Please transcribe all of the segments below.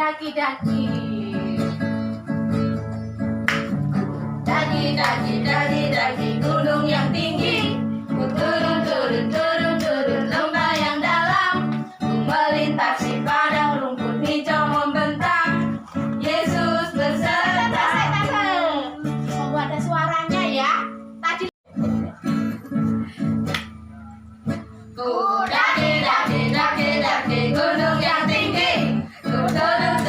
daki-daki. Daki-daki gunung yang tinggi. Ku turun lembah yang dalam. Ku melintasi padang rumput hijau membentang. Yesus besertaku. Oh, ada suaranya ya. Tadi ku daki gunung yang tinggi. Ku turun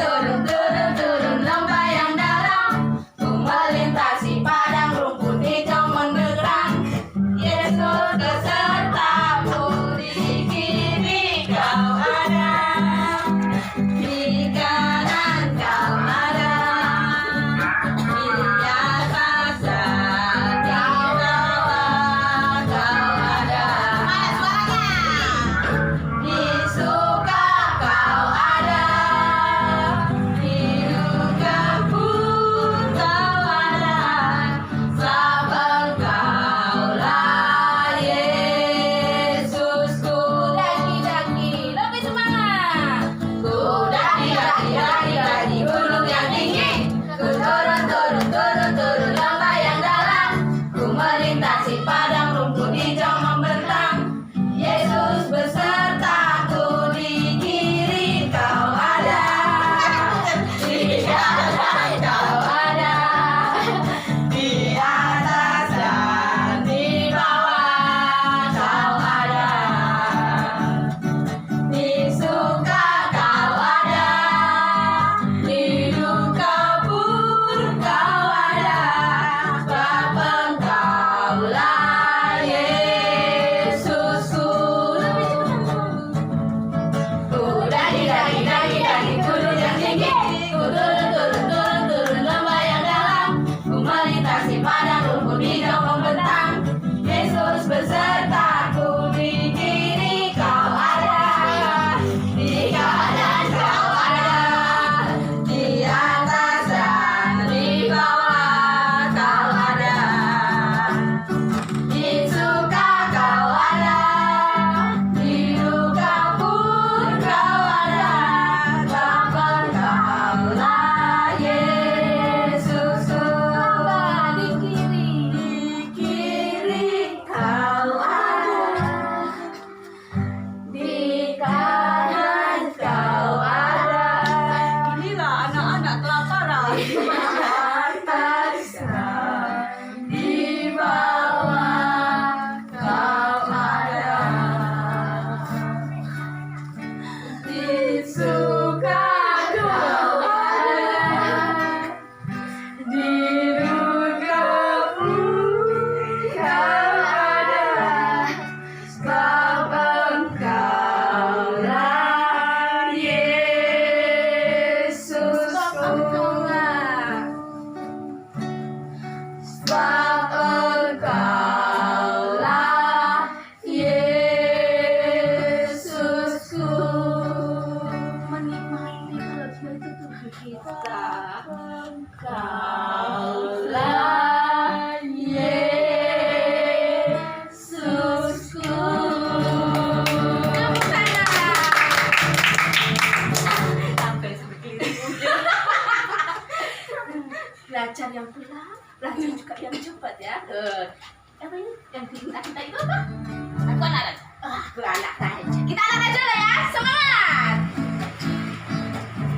lembah yang dalam. Ku melintasi padang rumput hijau menggeram. Yesus besertaku, di kiri kau ada, di kanan kau ada, di atas dan di bawah kau ada. Di suka kau ada, di duka pun kau ada. Sabar kaulah Yesusku. Daki-daki, lebih semangat. Ku daki-daki gunung yang tinggi. Ku turun lembah yang dalam. Ku melintasi padang rumput hijau membentang. Yesus besertaku, di kiri kau ada, di kanan kau ada, di atas dan di bawah kau ada. Di suka kau ada, di duka pun kau ada. Sebab Engkaulah Yesusku. Ku daki-daki gunung yang tinggi. Ku turun lembah yang dalam. Ku melintasi padang rumput hijau membentang. Yesus besertaku, di kiri kau ada, di kanan kau ada, di atas dan di bawah kau ada. Di suka kau ada, di duka pun kau ada. Sebab Engkaulah Yesusku. Di kiri kau ada, di kanan kau ada. Inilah anak-anak kelaparan. Di atas dan di bawah kau ada. Di suka kau ada, di duka pun kau ada. Sebab Engkaulah Yesusku. Sebab Engkaulah Yesusku. Menikmati kelebihan itu Tuhan kita. Engkaulah Yesusku. Tepuk tangan. Sampai sebegini. Belajar yang pelan, belajar juga yang cepat ya. Apa ini? Yang di kita itu apa? Aku anak raja. Aku anak raja. Kita anak raja lah ya. Semangat.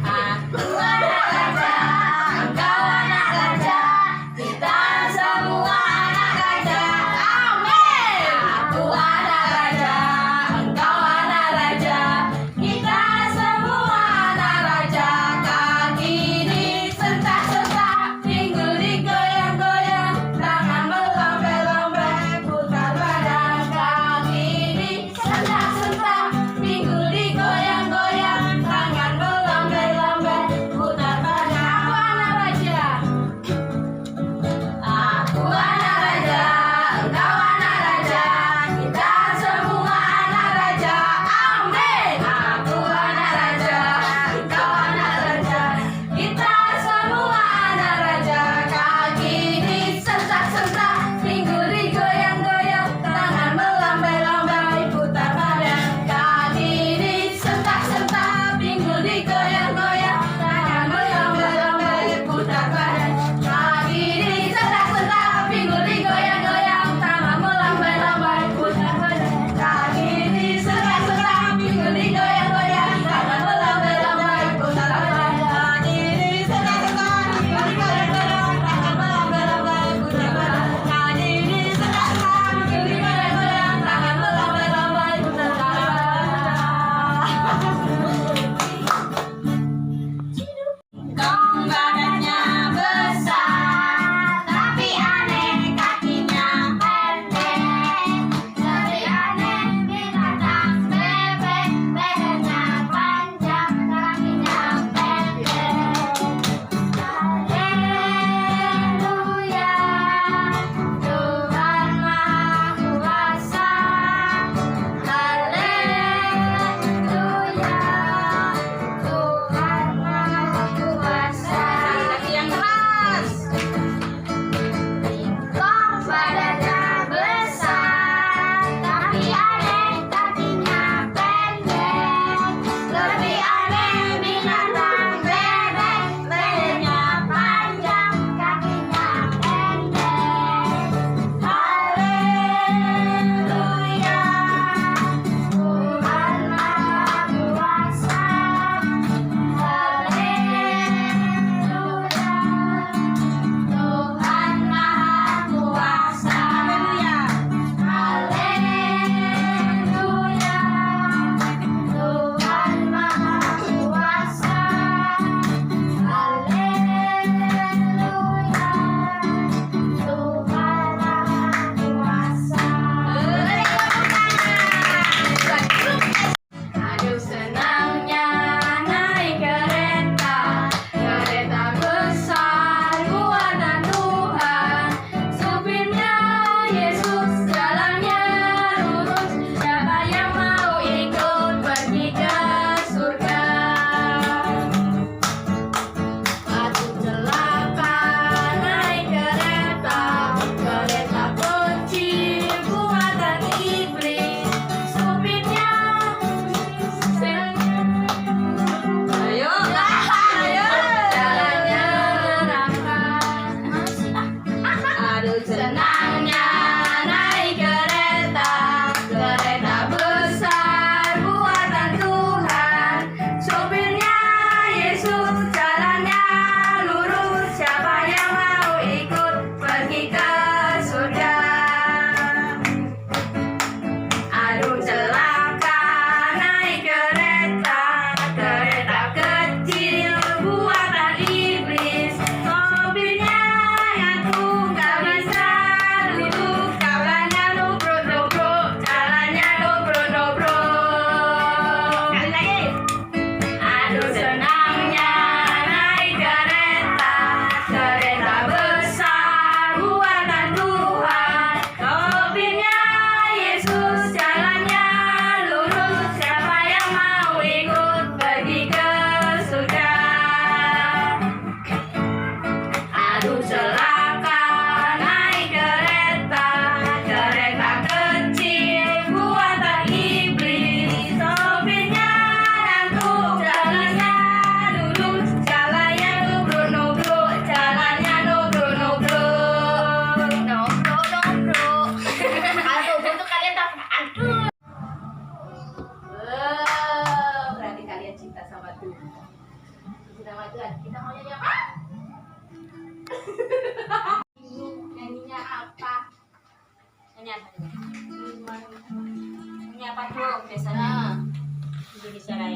Aku anak raja, engkau anak raja, kita semua anak raja. Amin. Aku anak raja, engkau anak raja, kita semua anak raja. Kaki disentak-sentak, pinggul digoyang-goyang, tangan melompat-lompat, putar badan. Kaki disentak-sentak.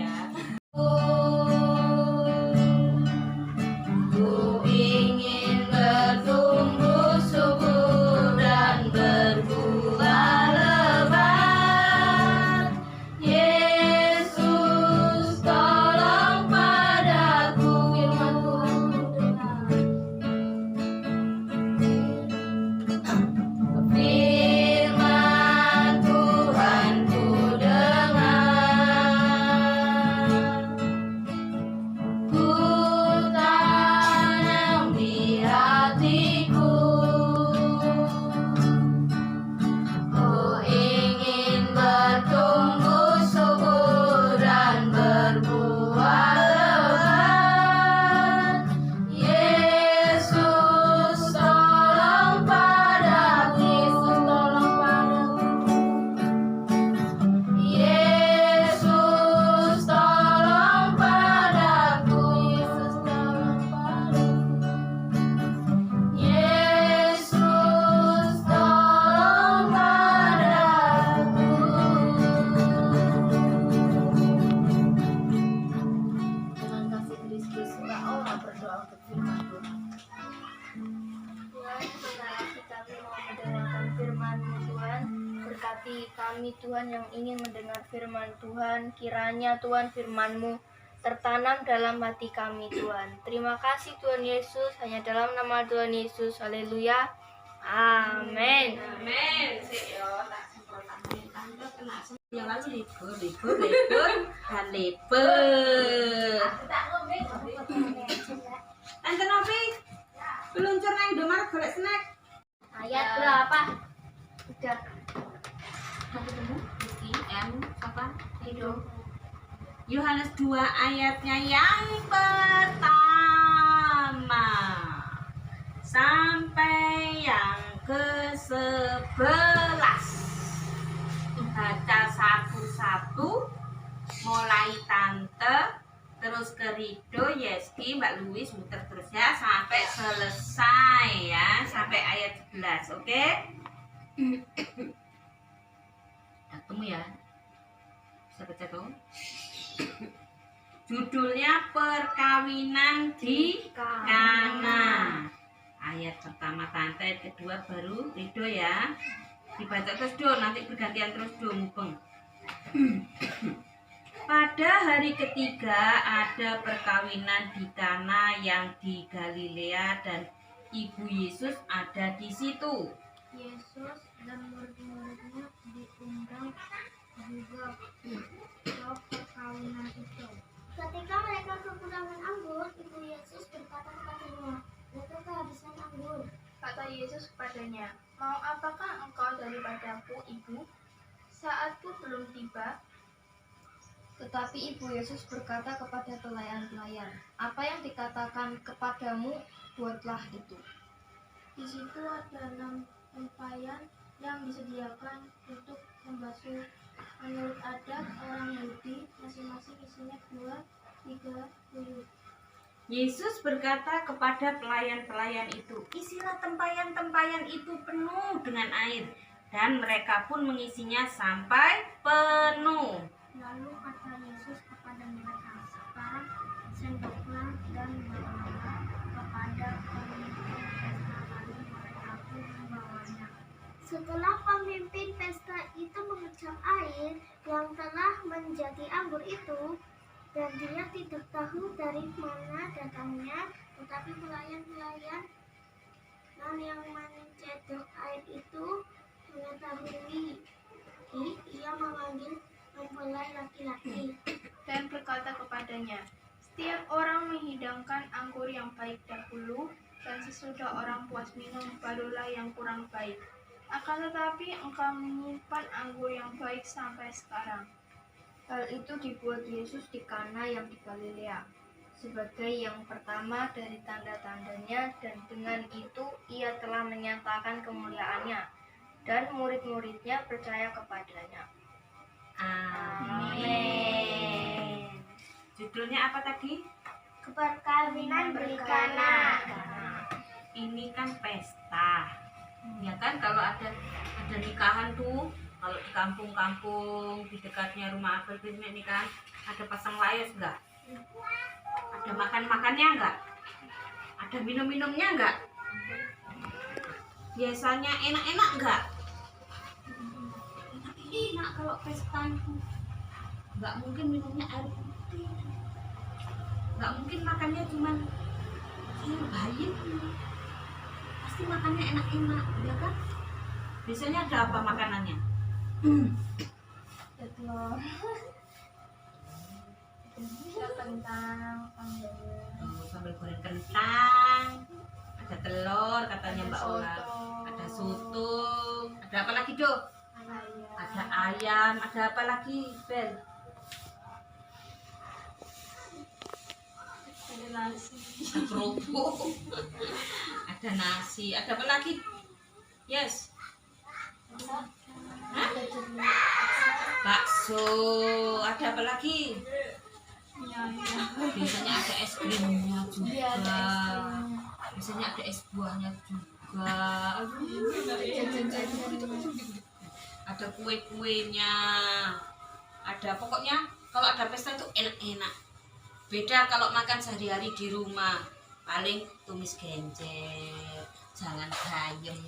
ya. Ku ingin bertumbuh subur dan berbuah lebat. Yesus tolong padaku, firman Tuhan ku dengar. Ku tanam di hatiku. Ku ingin bertumbuh subur dan berbuah lebat. Yesus tolong padaku. Yesus tolong padaku. Yesus tolong padaku. Dengan kasih Kristus kita Allah berdoa untuk firman Tuhan. Tuhan, berkati kami mau mendengarkan firman-Mu Tuhan. Berkati kami Tuhan yang ingin mendengar firman Tuhan. Kiranya Tuhan firman-Mu tertanam dalam hati kami Tuhan. Terima kasih Tuhan Yesus. Hanya dalam nama Tuhan Yesus. Haleluya. Amin. Amin. Sik yo tak semprotaken tante kena Yang lalu libur dan libur. Aku tak ngombe. Tante Novi, peluncur nang Indomaret golek snack. Ayat berapa? Udah. Aku temu Rizky M apa? Edo. Yohanes 2 ayatnya yang pertama sampai yang ke-11. Baca satu-satu, mulai tante, terus ke Rido, Yeski, Mbak Louis, muter terus ya sampai selesai ya, sampai ayat 11, oke? Ketemu ya, bisa baca tuh. Judulnya perkawinan di Kana. Ayat pertama tante, ayat kedua baru Rido ya. Dibaca terus Do, nanti bergantian terus Do mupeng. Pada hari ketiga ada perkawinan di Kana yang di Galilea dan ibu Yesus ada di situ. Yesus dan murid-muridnya diundang juga ke perkawinan itu. Ketika mereka kekurangan anggur, ibu Yesus berkata kepadanya, "Mereka kehabisan anggur." Kata Yesus kepadanya, "Mau apakah engkau daripadaku, Ibu? Saatku belum tiba." Tetapi ibu Yesus berkata kepada pelayan-pelayan, "Apa yang dikatakan kepadamu, buatlah itu." Di situ ada 6 tempayan yang disediakan untuk membasuh. Menurut adat orang Yahudi, masing-masing isinya 2-3 kuyup. Yesus berkata kepada pelayan-pelayan itu, "Isilah tempayan-tempayan itu penuh dengan air." Dan mereka pun mengisinya sampai penuh. Lalu kata Yesus kepada mereka, "Sekarang sendoklah dan bawalah kepada pemimpin pesta, lalu mereka pun membawanya." Setelah pemimpin pesta itu mengecap air yang telah menjadi anggur itu, dan dia tidak tahu dari mana datangnya, tetapi pelayan-pelayan yang mencedok air itu mengetahui, ia memanggil mempelai laki-laki. Dan berkata kepadanya, "Setiap orang menghidangkan anggur yang baik dahulu, dan sesudah orang puas minum, barulah yang kurang baik. Akan tetapi engkau menyimpan anggur yang baik sampai sekarang." Hal itu dibuat Yesus di Kana yang di Galilea sebagai yang pertama dari tanda-tandanya, dan dengan itu ia telah menyatakan kemuliaannya, dan murid-muridnya percaya kepadanya. Amin. Judulnya apa tadi? Perkawinan di Kana. Ini kan pesta. Ya kan kalau ada nikahan tuh Kalau di kampung-kampung di dekatnya rumah Abel ini kan ada pasang layas enggak? Ada makan-makannya enggak? Ada minum-minumnya enggak? Biasanya enak-enak enggak? Enak kalau pesta itu. Enggak mungkin minumnya air putih. Enggak mungkin makannya cuma sayur bayam. Pasti makannya enak-enak, ya kan? Biasanya ada apa makanannya? Ada telur. Ada kentang, sambal. Oh, sambal goreng kentang, ada telur katanya Mbak Ola, ada soto, ada apa lagi Do? Ada ayam, ada apa lagi Bel? Ada nasi. Ada kerupuk, ada nasi, ada apa lagi? Yes, Hah? Bakso, ada apa lagi? Biasanya ada es krimnya Iya, ada juga. es krimnya. Biasanya ada es buahnya juga. Ada kue-kuenya. Ada pokoknya kalau ada pesta itu enak-enak. Beda kalau makan sehari-hari di rumah. Paling tumis genjer, jangan bayam,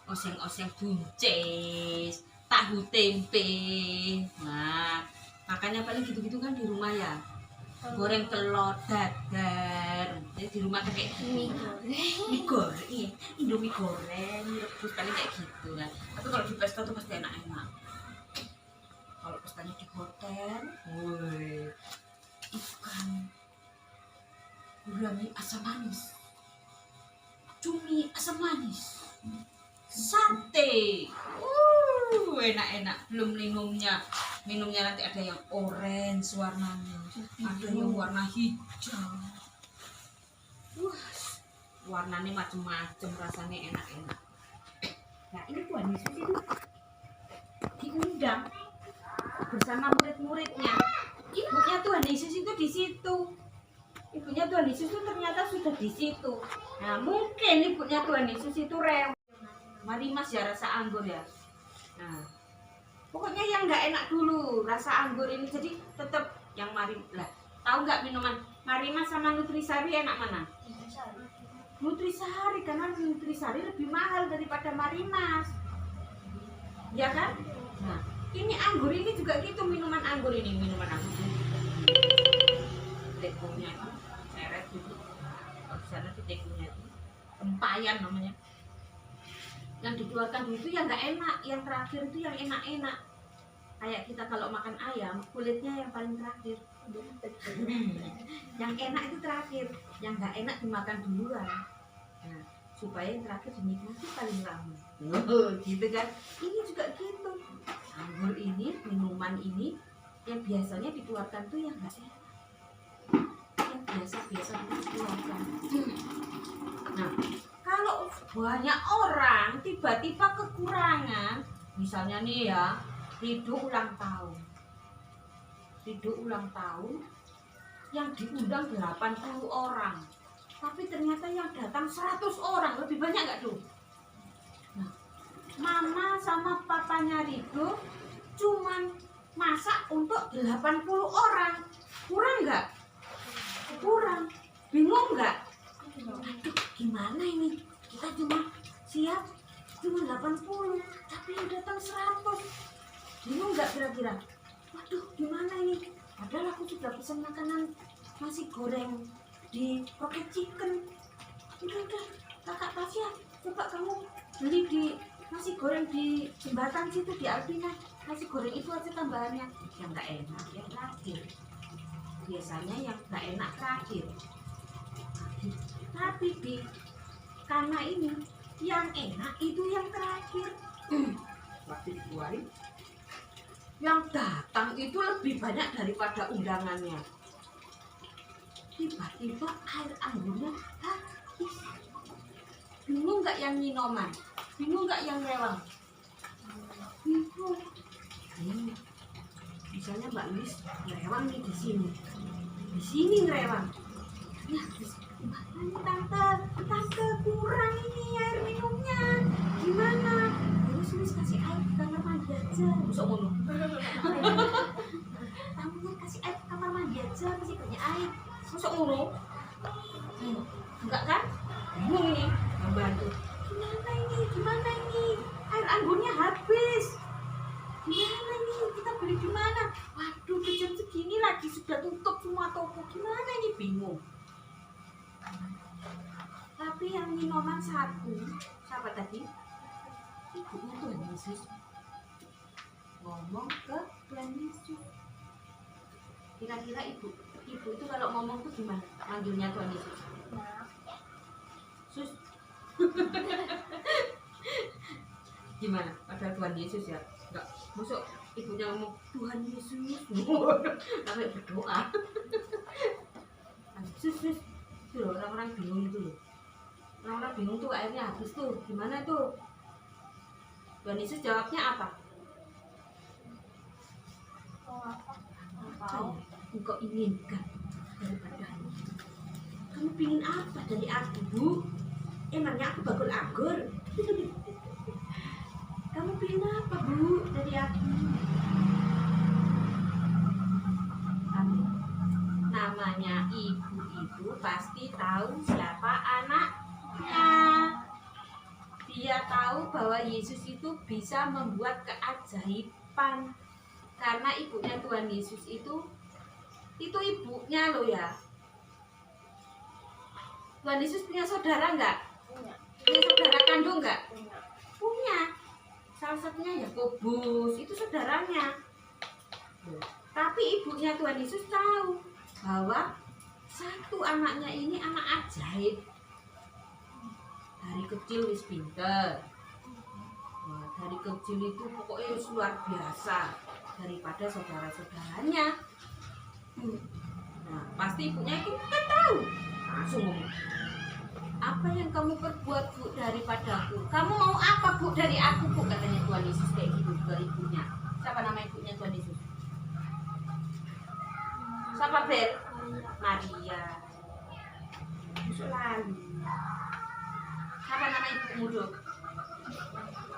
oseng-oseng buncis, tahu tempe. Nah, makanya paling gitu-gitu kan di rumah ya. Goreng telur dadar. Jadi di rumah kayak Mie goreng. mie goreng, iya, Indomie goreng, rebus paling kayak gitu lah. Tapi kalau di pesta tuh pasti enak-enak. Kalau pestanya di hotel, woi, ikan, gurami asam manis, cumi asam manis, sate, enak-enak. Belum minumnya, minumnya nanti ada yang orange warnanya, ada yang warna hijau. Wah, warnanya macam-macam, rasanya enak-enak. Nah, ini Tuhan Yesus itu diundang bersama murid-muridnya. Ibunya Tuhan Yesus itu di situ. Ibunya Tuhan Yesus itu ternyata sudah di situ. Nah, mungkin ibunya Tuhan Yesus itu rewel. Mari Mas ya rasa anggur ya. Nah, pokoknya yang nggak enak dulu rasa anggur ini, jadi tetap yang mari lah. Tahu nggak minuman Marimas sama Nutrisari enak mana? Nutrisari, karena Nutrisari lebih mahal daripada Marimas, ya kan? Nah, ini anggur ini juga gitu, minuman anggur ini, minuman anggur. Tekonya itu seret gitu, kalau di sana tuh tekonya itu tempayan namanya. Yang dikeluarkan dulu itu yang nggak enak, yang terakhir itu yang enak-enak. Kayak kita kalau makan ayam, kulitnya yang paling terakhir. Yang enak itu terakhir, yang nggak enak dimakan duluan. Nah, supaya yang terakhir dinikmati paling lama. Gitu kan? Ini juga gitu. Anggur ini, minuman ini, yang biasanya dikeluarkan tuh yang nggak enak, yang biasa-biasa dikeluarkan. Nah, kalau banyak orang tiba-tiba kekurangan, misalnya nih ya, Ridho ulang tahun. Ridho ulang tahun yang diundang 80 orang. Tapi ternyata yang datang 100 orang, lebih banyak nggak tuh? Nah, mama sama papanya Ridho cuman masak untuk 80 orang. Kurang nggak? Kurang. Bingung nggak? Aduh, gimana ini? Kita cuma siap cuma 80, tapi yang datang 100. Bingung nggak kira-kira? Waduh, gimana ini? Padahal aku sudah pesan makanan nasi goreng di Rocket Chicken. Udah, kakak Tasya, coba kamu beli di nasi goreng di jembatan situ di Alpina. Nasi goreng itu aja tambahannya. Yang nggak enak yang terakhir. Biasanya yang nggak enak terakhir. Tapi karena ini yang enak itu yang terakhir. Waktu dikeluarin, yang datang itu lebih banyak daripada undangannya. Tiba-tiba air anggurnya habis. Bingung nggak yang minuman? Bingung nggak yang rewang? Bingung. Misalnya Mbak Lis rewang nih di sini ngerewang. Ya, tante kurang ini air minumnya. Gimana? Terus kasih air ke kamar mandi. aja, masuk ngono. Tamunya kasih air ke kamar mandi aja, masih banyak air, masuk ngono. Enggak kan? Bingung ini, membantu. Gimana ini? Air anggurnya habis. Gimana ini? Kita beli di mana? Waduh, jam segini lagi sudah tutup semua toko. Gimana ini? Bingung. Tapi yang minuman satu, siapa tadi? Ibunya Tuhan Yesus. Ngomong ke Tuhan Yesus. Kira-kira ibu itu kalau ngomong tuh gimana? Manggilnya Tuhan Yesus. Sus. Gimana? Ada Tuhan Yesus ya? Enggak. Masuk ibunya ngomong Tuhan Yesus. Sampai berdoa. Sus. Itu loh, orang-orang bingung itu loh. Orang-orang bingung tuh airnya habis tuh. Gimana tuh? Tuhan Yesus jawabnya apa? Apa yang engkau inginkan daripadamu? Kamu pingin apa dari aku, Bu? Emangnya aku bakul anggur? Kamu pingin apa, Bu, dari aku? Kamu, namanya ibu itu pasti tahu siapa anaknya. Dia tahu bahwa Yesus itu bisa membuat keajaiban. Karena ibunya Tuhan Yesus itu ibunya loh ya. Tuhan Yesus punya saudara enggak? Punya saudara kandung enggak? Punya. Salah satunya Yakobus, itu saudaranya. Tapi ibunya Tuhan Yesus tahu bahwa satu anaknya ini anak ajaib. Dari kecil wis pinter. Wah, dari kecil itu pokoknya wis luar biasa daripada saudara-saudaranya. Nah, pasti ibunya itu kan tahu. Langsung ngomong, apa yang kamu perbuat, Bu, daripadaku? Kamu mau apa, Bu, dari aku, Bu? Katanya Tuhan Yesus kayak gitu ke ibunya. Siapa nama ibunya Tuhan Yesus? Siapa, Ber? Maria. Selalu. Siapa nama ibumu, Dok?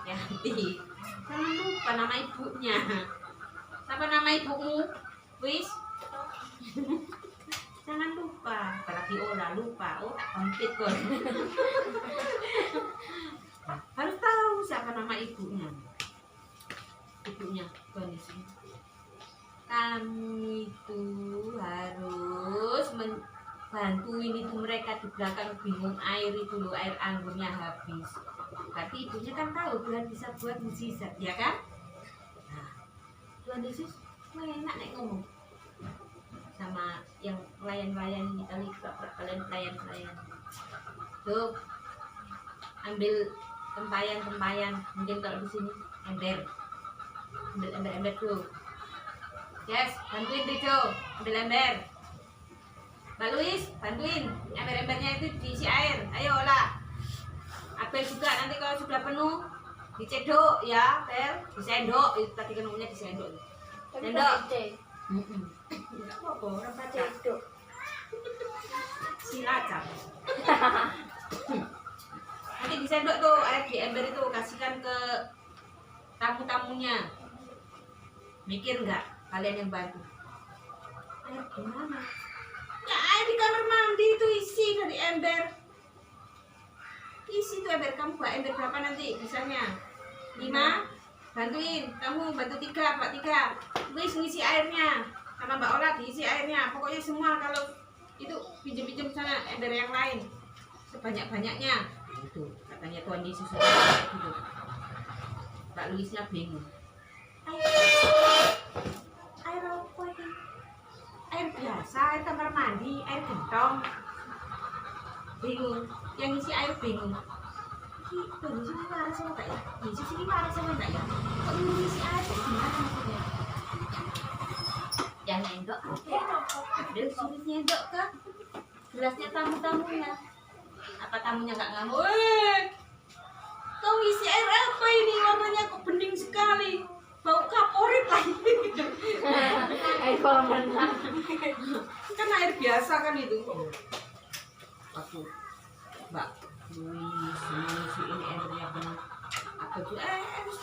Yanti. Jangan lupa nama ibunya. Siapa nama ibumu? Wis? Jangan lupa. Apalagi lupa. Oh, tak komplit kok. Harus tahu siapa nama ibunya. Ibunya Tuhan Yesus. Kamu itu harus bantuin itu mereka di belakang bingung air itu loh, air anggurnya habis. Berarti ibunya kan tahu Tuhan bisa buat mukjizat, ya kan? Nah, Tuhan Yesus enak nek ngomong sama yang pelayan-pelayan ini kali, kalian pelayan-pelayan. Tuh, ambil tempayan, mungkin kalau di sini ember, ambil ember tuh. Yes, bantuin Rico, ambil ember. Mbak Luis, bantuin ember-embernya itu diisi air. Ayo lah. Apel juga nanti kalau sudah penuh dicedok ya, Pel. Disendok, itu tadi kan namanya disendok. Sendok. Enggak apa-apa, orang baca. Silacak. Nanti disendok tuh air di ember itu, kasihkan ke tamu-tamunya. Mikir nggak kalian yang bantu? Air gimana? Ya air di kamar mandi itu isi dari ember. Isi tuh ember, kamu buat ember berapa nanti bisanya? 5? Bantuin, kamu bantu 3, Pak 3. Wis ngisi airnya, sama Mbak Ola diisi airnya. Pokoknya semua kalau itu pinjem-pinjem sana ember yang lain sebanyak-banyaknya. Itu katanya Tuhan Yesus gitu. Mbak Luisnya bingung. Air apa ini? Air biasa, air kamar mandi, air gentong. Bingung, yang isi air bingung. Tuh, Yesus ini marah sama enggak ya? Yesus ini marah sama enggak ya? Kok ini isi air gimana maksudnya? Yang nyendok ada suruh nyendok ke gelasnya tamu-tamunya. Apa tamunya nggak ngamuk? Kau isi air apa ini? Warnanya kok bening sekali. Bau kaporit lagi. Air kolam renang. Kan air biasa kan itu. Aku, Mbak Luis, ini embernya penuh. baju.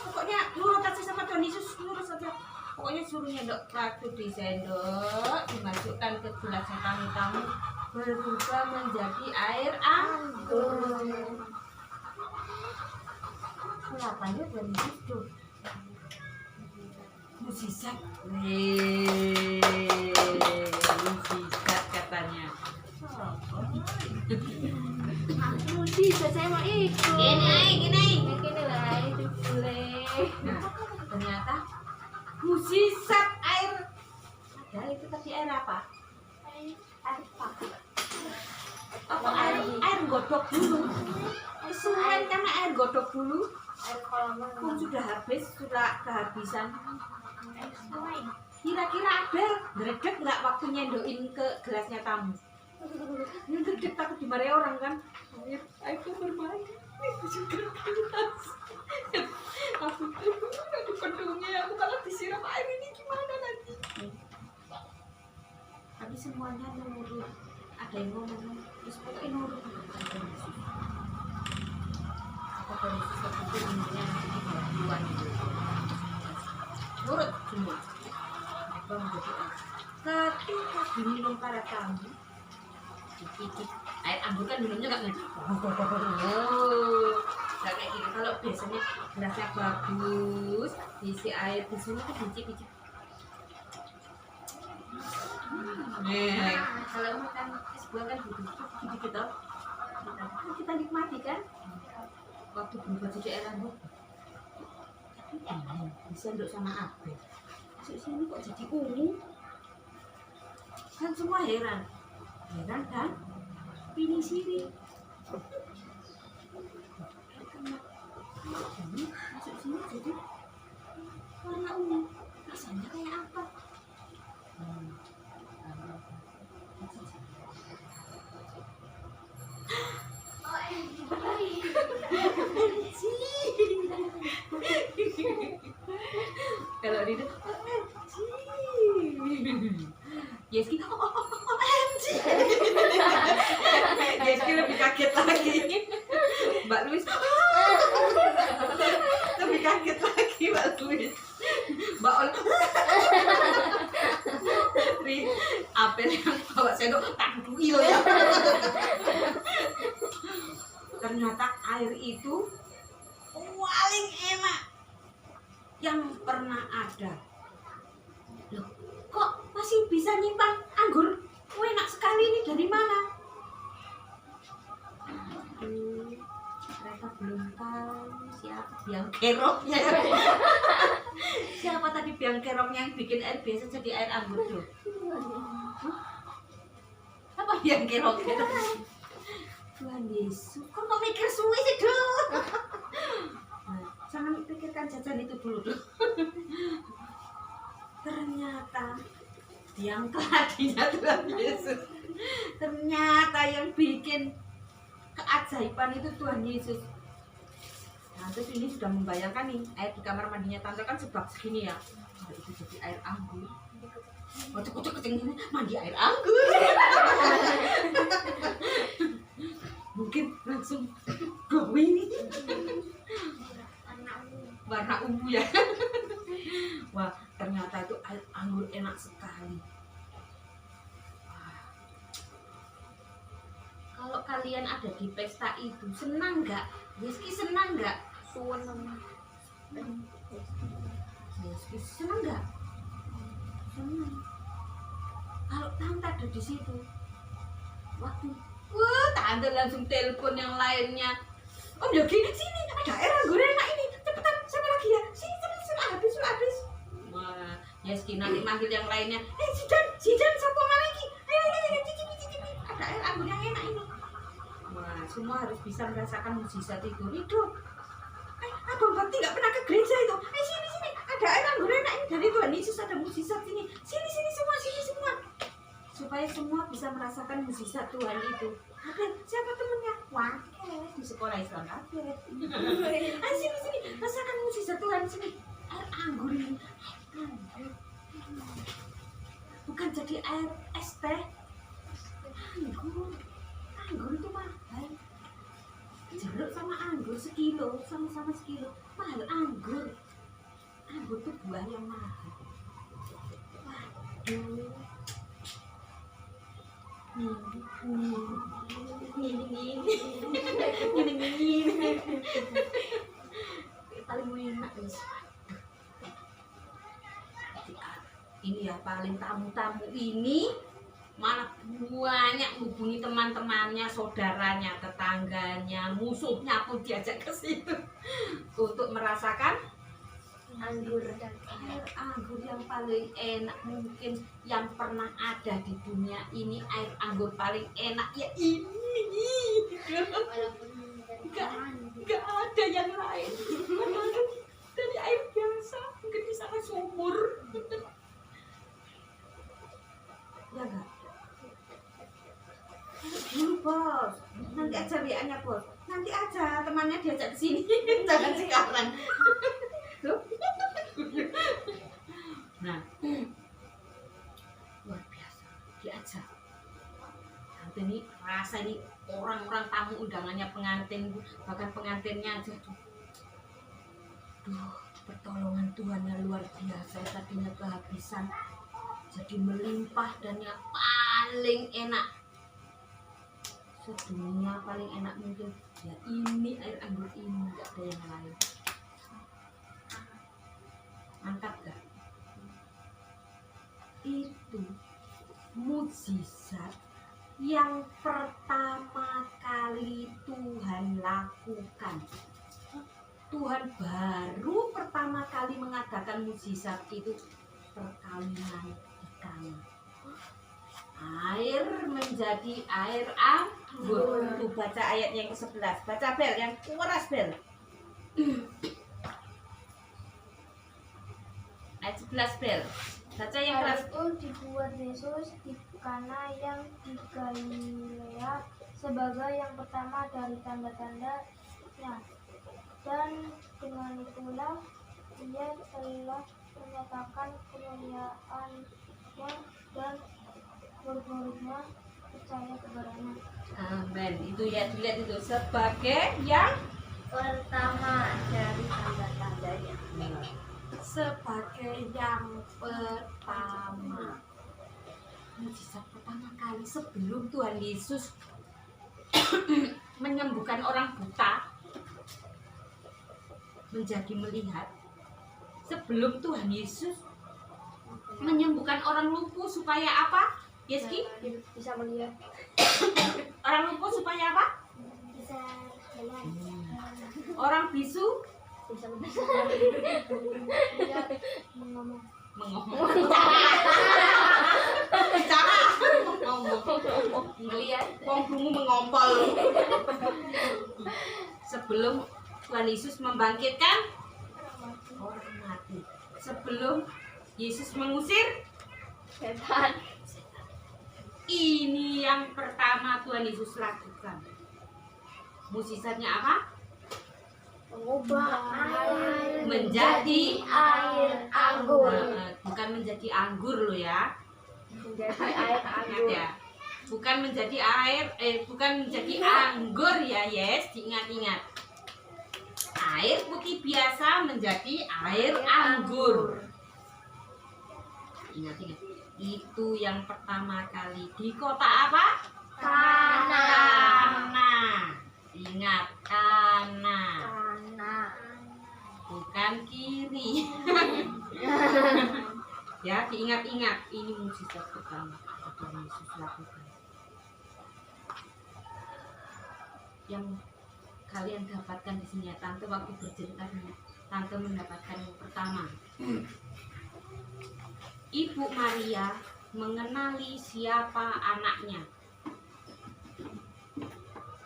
Pokoknya nurut aja sama Tuhan Yesus, nurut saja. Pokoknya suruh nyendok ratu di sendok, dimasukkan ke gelasnya tamu-tamu, berubah menjadi air anggur. Kelapannya dan itu mukjizat. Mukjizat katanya. Aku bisa saya mau ikut. Gini. Gini lah itu boleh. Nah, ternyata mukjizat air. Ada itu tadi air apa? Air Apa air godok dulu? Kesuwen karena air godok dulu. kolam Pun sudah habis, sudah kehabisan. air sungai. Kira-kira ada gredek nggak waktu nyendokin ke gelasnya tamu? Ini gredek takut dimarahi orang kan? Ayo bermain. Itu juga gelas. Aku di pendungnya, aku kalau disiram air ini gimana nanti? Tapi semuanya nurut. Ada yang ngomong, terus pokoknya nurut. Apa dari sesuatu itu intinya nanti dibuat gitu. Nurut semua. Bang jadi ketika diminum para tamu, dikit air anggur kan minumnya nggak nggak kayak gini. Kalau biasanya gelasnya bagus, diisi air di sini tuh dicicip. Kalau makan es buah kan gitu toh. Kita nikmati kan. Waktu berubah jadi air anggur, bisa duduk sama apa? Masuk sini kok jadi ungu? Kan semua heran kan? Ini sini. Masuk sini jadi warna ungu. Rasanya kayak apa? Kalau di itu Yeski OMG. Yeski lebih kaget lagi. Mbak Luis lebih kaget lagi Mbak Luis. Mbak Ol apel yang bawa sendok tak dui loh ya. Ternyata air itu paling enak yang pernah ada. Loh, kok masih bisa nyimpan anggur enak sekali ini dari mana? Mereka belum tahu siapa biang keroknya. Siapa tadi biang keroknya yang bikin air biasa jadi air anggur tuh? Apa biang keroknya? Tuhan Yesus, kok mikir suwi sih dulu? Jangan pikirkan jajan itu dulu. Ternyata yang keladinya Tuhan Yesus. Ternyata yang bikin keajaiban itu Tuhan Yesus. Nah, terus ini sudah membayangkan nih, air di kamar mandinya tante kan sebab segini ya. Kalau itu jadi air anggur. Waktu kecil mandi air anggur. Mungkin langsung glowing. Warna ungu ya. Wah, ternyata itu air anggur enak sekali. Wah. Kalau kalian ada di pesta itu, senang nggak? Yeski senang nggak? Senang. Yeski senang nggak? Senang. Kalau tante ada di situ, waktu tante langsung telepon yang lainnya. Om Yogi, sini ada air anggur enak ini. Cepetan, siapa lagi ya? Sini, sudah habis. Wah, Yeski nanti manggil yang lainnya. Sidan, siapa lagi? Ayo, cicipi. Ada air anggur yang enak ini. Wah, semua harus bisa merasakan mukjizat itu. Hidup. Abang Bakti nggak pernah ke gereja itu. Sini, ada air anggur enak ini dari Tuhan Yesus, ada mukjizat ini. Sini semua. Supaya semua bisa merasakan mukjizat Tuhan itu. Siapa temennya? Wah, di sekolah Islam Kabeh. Sini, rasakan mukjizat Tuhan sini. Air anggur ini. Bukan jadi air es teh. Anggur itu mahal. jeruk sama anggur sekilo, sama-sama sekilo. Mahal anggur. Anggur tuh buah yang mahal. Waduh. Ini paling enak nih. Ini ya paling tamu-tamu ini malah banyak hubungi teman-temannya, saudaranya, tetangganya, musuhnya pun diajak ke situ untuk merasakan Anggur. air anggur yang paling enak mungkin yang pernah ada di dunia ini. Air anggur paling enak ya ini. Gak ada yang lain. Dari air biasa mungkin bisa ke sumur. Ya enggak? Dulu bos, nanti aja WA-nya bos. Nanti aja temannya diajak ke sini. Jangan sekarang. Tuh. Nah, luar biasa, diajak. Nanti nih rasa ini orang-orang tamu undangannya pengantin, bahkan pengantinnya aja tuh. Duh, pertolongan Tuhan yang luar biasa. Tadinya kehabisan, jadi melimpah dan yang paling enak. Sedunia paling enak mungkin ya ini air anggur ini, nggak ada yang lain. Mantap gak? Itu mukjizat yang pertama kali Tuhan lakukan. Tuhan baru pertama kali mengadakan mukjizat itu perkawinan di Kana. Air menjadi air anggur. Tuh baca ayat yang ke-11. Baca Bel, yang keras Bel. Ayat 11 Bel. Baca yang Hal keras. itu dibuat Yesus di Kana yang di Galilea sebagai yang pertama dari tanda-tandanya. Dan dengan itulah ia telah menyatakan kemuliaannya dan murid-muridnya percaya kepadanya. Amin. Itu ya dilihat itu sebagai yang Pertama dari tanda-tandanya. sebagai yang pertama. Mukjizat pertama kali sebelum Tuhan Yesus menyembuhkan orang buta menjadi melihat. Sebelum Tuhan Yesus menyembuhkan orang lumpuh supaya apa? Yeski? Bisa melihat. Orang lumpuh supaya apa? Bisa jalan. Orang bisu Bisa melihat. Ngomong. mengomong. Bicara. Ngomong. Ngelihat wong bungu mengompol. Sebelum Tuhan Yesus membangkitkan orang mati. Sebelum Yesus mengusir Setan. ini yang pertama Tuhan Yesus lakukan. Mukjizatnya apa? Mengubah air Menjadi air anggur. Bukan menjadi anggur loh ya. Menjadi air Ingat anggur. ya. Bukan menjadi air, bukan menjadi anggur ya, yes, diingat-ingat. Air putih biasa menjadi air anggur. Ingat-ingat. Itu yang pertama kali di kota apa? Kana. Kana. Ingat, Kana. Kana. Bukan kiri. Ya, diingat-ingat. Ini mukjizat pertama yang Yesus lakukan. Yang kalian dapatkan di sini ya, Tante waktu bercerita ini, Tante mendapatkan yang pertama. Ibu Maria mengenali siapa anaknya.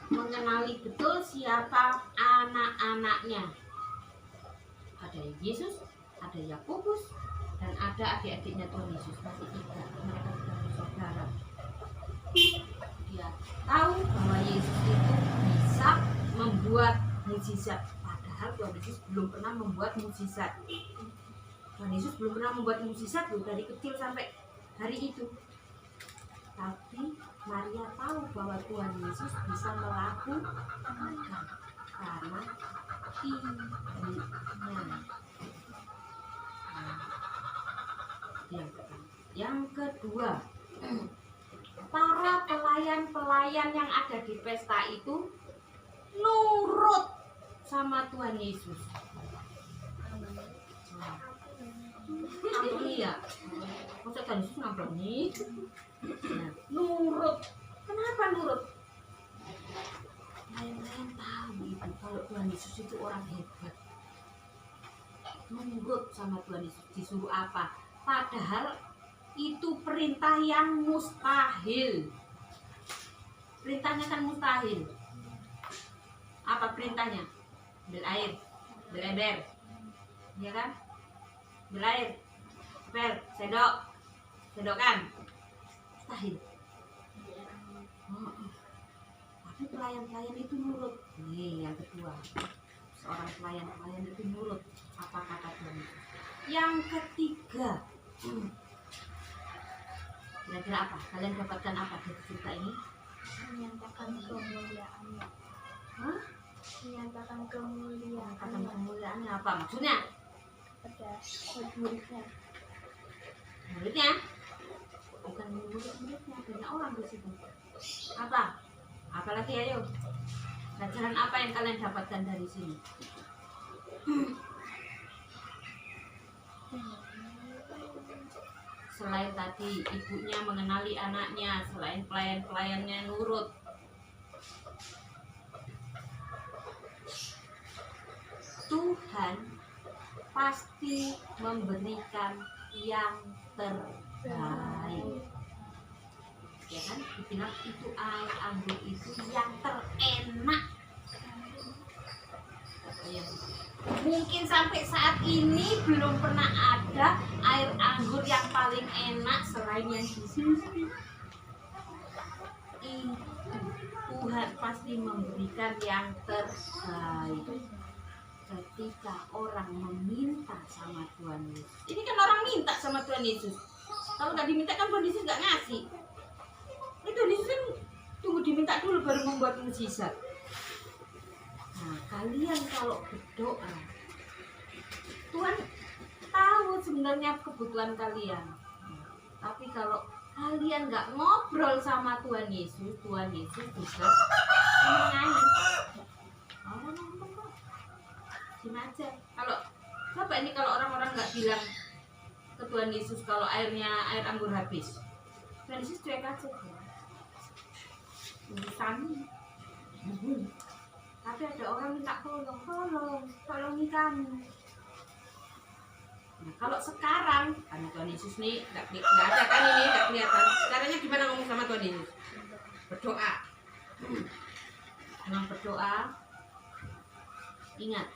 Mengenali betul siapa anak-anaknya. Ada Yesus, ada Yakobus, dan ada adik-adiknya Tuhan Yesus. Masih 3, mereka sudah saudara. Dia tahu bahwa Yesus itu bisa membuat mukjizat. Padahal Tuhan Yesus belum pernah membuat mukjizat. Tuhan Yesus belum pernah membuat mukjizat loh, dari kecil sampai hari itu. Tapi Maria tahu bahwa Tuhan Yesus bisa melakukan karena ibunya. Yang kedua, para pelayan-pelayan yang ada di pesta itu nurut sama Tuhan Yesus. Ampuni ya, maksud Tuhan Yesus ngampuni. Nurut. Kenapa nurut? Lain-lain tahu itu kalau Tuhan Yesus itu orang hebat. Nurut sama Tuhan Yesus, disuruh apa? Padahal itu perintah yang mustahil. Perintahnya kan mustahil. Apa perintahnya? Ambil air, ambil ember, ya kan? Ambil air, ember, sedokkan, mustahil. Tapi pelayan-pelayan itu nurut. Nih yang kedua, seorang pelayan-pelayan itu nurut apa kata Tuhan. Yang ketiga, kira-kira apa? Kalian dapatkan apa dari cerita ini? Menyatakan kemuliaannya. Hah? Menyatakan Kata kemuliaannya kemuliaannya apa maksudnya? pada muridnya. Muridnya? Bukan murid-muridnya, banyak orang di situ. Apa? Apalagi ayo. Pelajaran apa yang kalian dapatkan dari sini? Selain tadi ibunya mengenali anaknya, selain pelayan-pelayannya nurut, Tuhan pasti memberikan yang terbaik. Ya kan? Dibilang itu air anggur itu yang terenak. Ya. Mungkin sampai saat ini belum pernah ada air anggur yang paling enak selain yang di sini. Itu Tuhan pasti memberikan yang terbaik ketika orang meminta sama Tuhan Yesus. Ini kan orang minta sama Tuhan Yesus. Kalau nggak diminta kan Tuhan Yesus nggak ngasih. Itu Tuhan Yesus kan tunggu diminta dulu baru membuat mukjizat. Nah, kalian kalau berdoa, Tuhan tahu sebenarnya kebutuhan kalian. Tapi kalau kalian nggak ngobrol sama Tuhan Yesus bisa menyanyi. Orang ngomong kok, gini aja. Kalau coba ini kalau orang-orang nggak bilang ke Tuhan Yesus kalau air anggur habis, Tuhan Yesus cuek aja. Urusan. Tapi ada orang minta tolongi kami. Nah, kalau sekarang kan Tuhan Yesus nih nggak ada kan ini nggak kelihatan. Caranya gimana ngomong sama Tuhan Yesus? Berdoa. Memang berdoa. Ingat,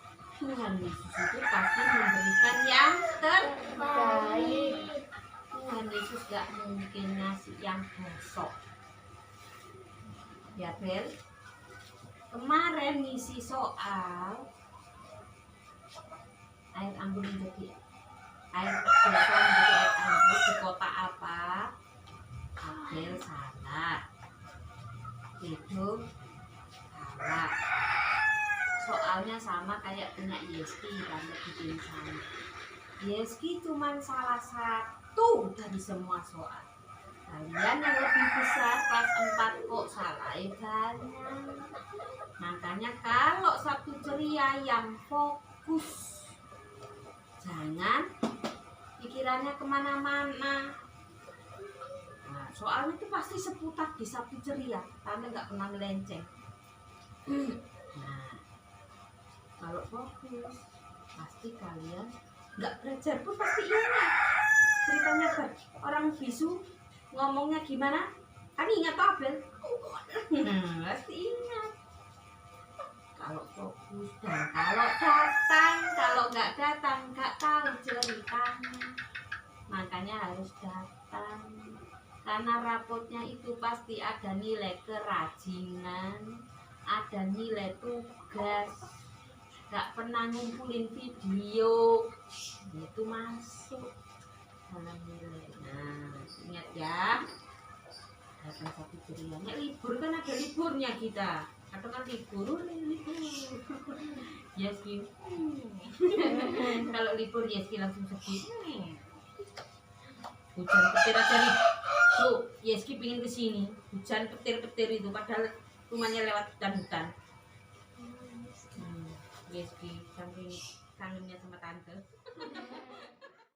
Tuhan Yesus itu pasti memberikan yang terbaik. Tuhan Yesus gak mungkin ngasih yang bosok. Ya Bel. Kemarin ngisi soal air anggur menjadi air anggur di kota apa? Abel salah, itu salah. Soalnya sama kayak punya Yeski karena bikin sama. Yeski cuma salah satu dari semua soal. Kalian yang lebih besar kelas 4 kok salah banyak. Makanya kalau Sabtu ceria yang fokus, jangan pikirannya kemana-mana. Nah, soalnya itu pasti seputar di Sabtu ceria, tante nggak pernah melenceng. Nah, kalau fokus, pasti kalian nggak belajar pun pasti ingat. Ceritanya orang bisu ngomongnya gimana? Kan ingat Abel? Pasti ingat. Kalau fokus dan kalau nggak datang nggak tahu ceritanya. Makanya harus datang. Karena rapotnya itu pasti ada nilai kerajinan, ada nilai tugas. Nggak pernah ngumpulin video, itu masuk dalam nilai. Nah, ingat ya. Datang satu cerianya libur kan ada liburnya kita. Atau kan libur. Yeski. Kalau libur Yeski langsung sedih. Hujan petir aja nih. Tuh, Yeski pingin kesini. Hujan petir-petir itu padahal rumahnya lewat hutan-hutan. Yeski saking kangennya sama tante.